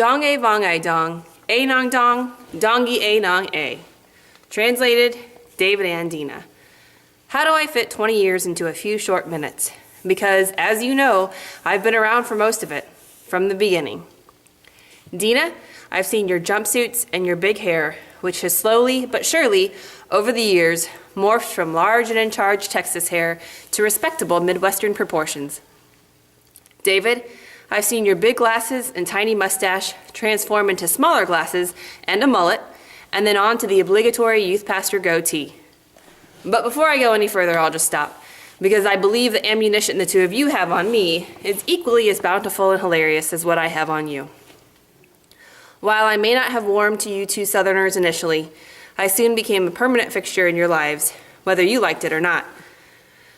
Dong a vong I dong, a nong dong, dongi a nong a. Translated, David and Dina. How do I fit 20 years into a few short minutes? Because, as you know, I've been around for most of it, from the beginning. Dina, I've seen your jumpsuits and your big hair, which has slowly but surely, over the years, morphed from large and in-charge Texas hair to respectable Midwestern proportions. David, I've seen your big glasses and tiny mustache transform into smaller glasses and a mullet, and then on to the obligatory youth pastor goatee. But before I go any further, I'll just stop, because I believe the ammunition the two of you have on me is equally as bountiful and hilarious as what I have on you. While I may not have warmed to you two Southerners initially, I soon became a permanent fixture in your lives, whether you liked it or not.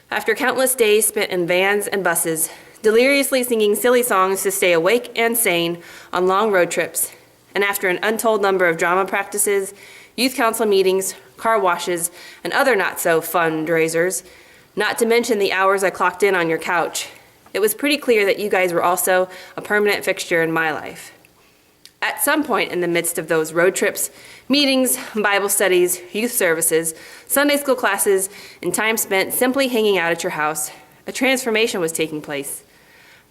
After countless days spent in vans and buses, deliriously singing silly songs to stay awake and sane on long road trips, and after an untold number of drama practices, youth council meetings, car washes, and other not-so-fun fundraisers, not to mention the hours I clocked in on your couch, it was pretty clear that you guys were also a permanent fixture in my life. At some point in the midst of those road trips, meetings, Bible studies, youth services, Sunday school classes, and time spent simply hanging out at your house, a transformation was taking place.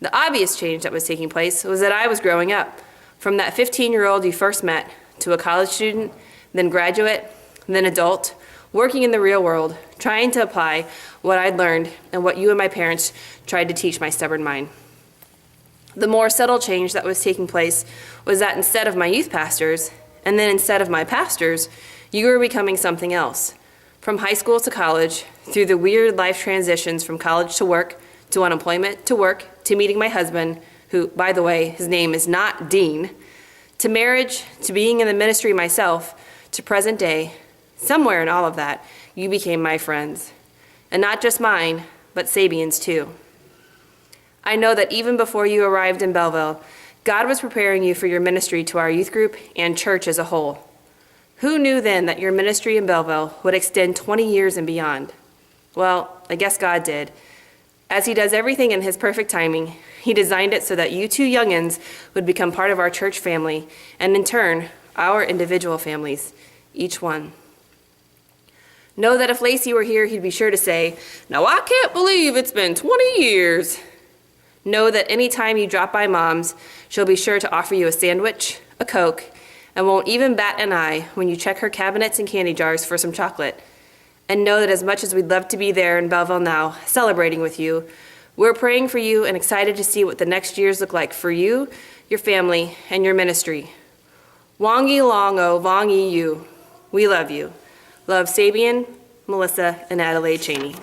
The obvious change that was taking place was that I was growing up, from that 15-year-old you first met, to a college student, then graduate, then adult, working in the real world, trying to apply what I'd learned and what you and my parents tried to teach my stubborn mind. The more subtle change that was taking place was that instead of my youth pastors, and then instead of my pastors, you were becoming something else. From high school to college, through the weird life transitions from college to work, to unemployment, to work, to meeting my husband, who, by the way, his name is not Dean, to marriage, to being in the ministry myself, to present day, somewhere in all of that, you became my friends. And not just mine, but Sabian's too. I know that even before you arrived in Belleville, God was preparing you for your ministry to our youth group and church as a whole. Who knew then that your ministry in Belleville would extend 20 years and beyond? Well, I guess God did. As he does everything in his perfect timing, he designed it so that you two youngins would become part of our church family, and in turn, our individual families, each one. Know that if Lacey were here, he'd be sure to say, "Now I can't believe it's been 20 years. Know that any time you drop by Mom's, she'll be sure to offer you a sandwich, a Coke, and won't even bat an eye when you check her cabinets and candy jars for some chocolate. And know that as much as we'd love to be there in Belleville now, celebrating with you, we're praying for you and excited to see what the next years look like for you, your family, and your ministry. Wongi long o vongi you. We love you. Love, Sabian, Melissa, and Adelaide Cheney."